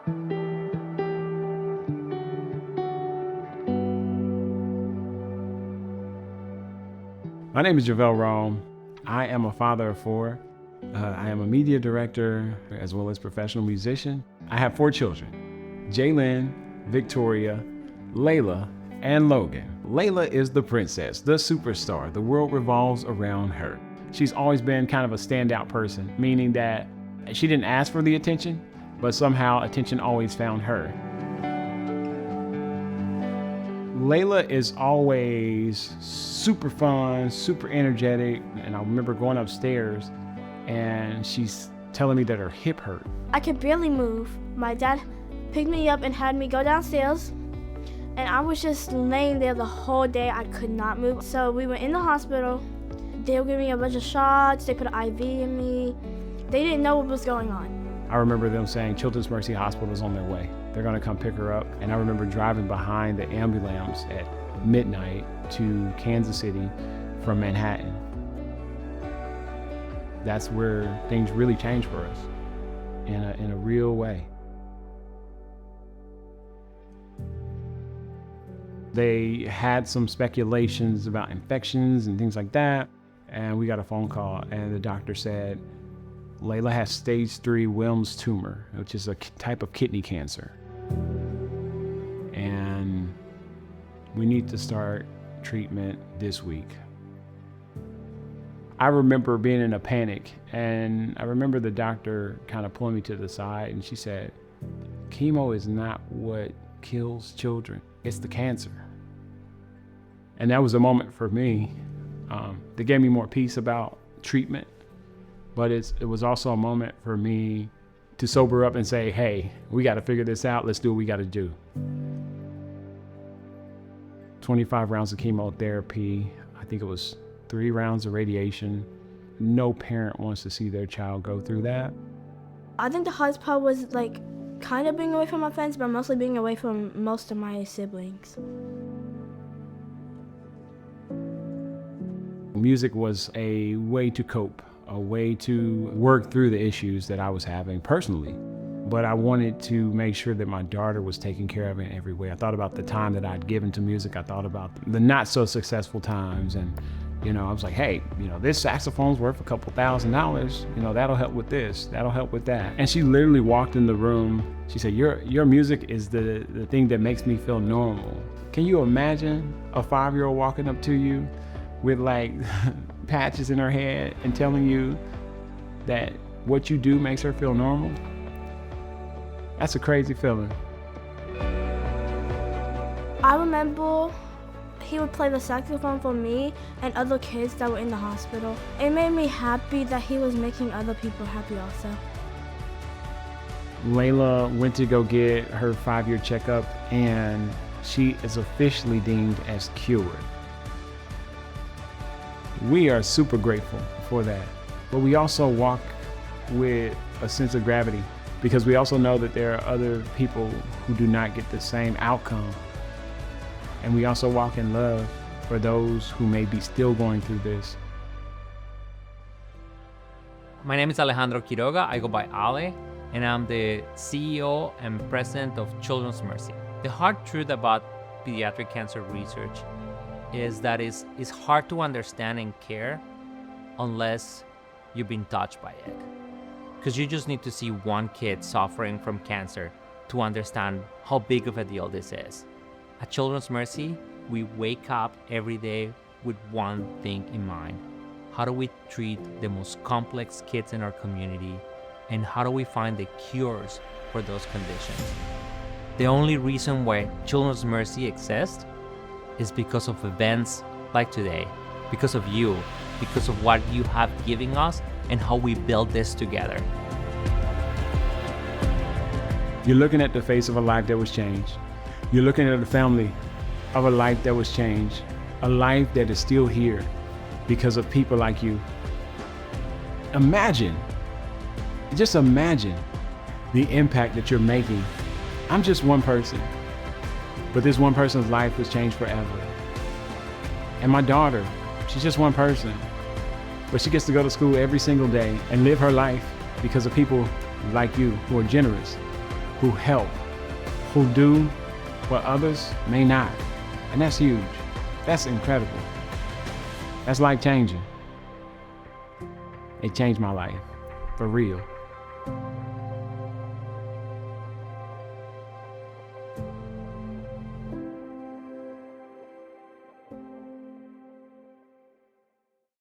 My name is JahVelle Rhone. I am a father of four. I am a media director as well as professional musician. I have four children, Jalen, Victoria, Layla, and Logan. Layla is the princess, the superstar. The world revolves around her. She's always been kind of a standout person, meaning that she didn't ask for the attention, but somehow attention always found her. Layla is always super fun, super energetic, and I remember going upstairs and she's telling me that her hip hurt. I could barely move. My dad picked me up and had me go downstairs, and I was just laying there the whole day. I could not move. So we went in the hospital. They were giving me a bunch of shots. They put an IV in me. They didn't know what was going on. I remember them saying Children's Mercy Hospital is on their way. They're gonna come pick her up. And I remember driving behind the ambulance at midnight to Kansas City from Manhattan. That's where things really changed for us in a real way. They had some speculations about infections and things like that. And we got a phone call and the doctor said, Layla has stage 3 Wilms Tumor, which is a type of kidney cancer. And we need to start treatment this week. I remember being in a panic, and I remember the doctor kind of pulling me to the side and she said, chemo is not what kills children, it's the cancer. And that was a moment for me that gave me more peace about treatment. But it was also a moment for me to sober up and say, hey, we got to figure this out. Let's do what we got to do. 25 rounds of chemotherapy. I think it was 3 rounds of radiation. No parent wants to see their child go through that. I think the hardest part was kind of being away from my friends, but mostly being away from most of my siblings. Music was a way to cope, a way to work through the issues that I was having personally. But I wanted to make sure that my daughter was taken care of in every way. I thought about the time that I'd given to music. I thought about the not so successful times. And, I was like, hey, this saxophone's worth a couple $1,000. That'll help with this, that'll help with that. And she literally walked in the room. She said, your music is the thing that makes me feel normal. Can you imagine a 5-year-old walking up to you with patches in her head and telling you that what you do makes her feel normal? That's a crazy feeling. I remember he would play the saxophone for me and other kids that were in the hospital. It made me happy that he was making other people happy also. Layla went to go get her 5-year checkup and she is officially deemed as cured. We are super grateful for that. But we also walk with a sense of gravity because we also know that there are other people who do not get the same outcome. And we also walk in love for those who may be still going through this. My name is Alejandro Quiroga. I go by Ale, and I'm the CEO and president of Children's Mercy. The hard truth about pediatric cancer research is that it's hard to understand and care unless you've been touched by it. Because you just need to see one kid suffering from cancer to understand how big of a deal this is. At Children's Mercy, we wake up every day with one thing in mind. How do we treat the most complex kids in our community? And how do we find the cures for those conditions? The only reason why Children's Mercy exists is because of events like today, because of you, because of what you have given us and how we build this together. You're looking at the face of a life that was changed. You're looking at the family of a life that was changed, a life that is still here because of people like you. Just imagine the impact that you're making. I'm just one person, but this one person's life was changed forever. And my daughter, she's just one person, but she gets to go to school every single day and live her life because of people like you who are generous who help, who do what others may not. And that's huge. That's incredible. That's life-changing. It changed my life, for real.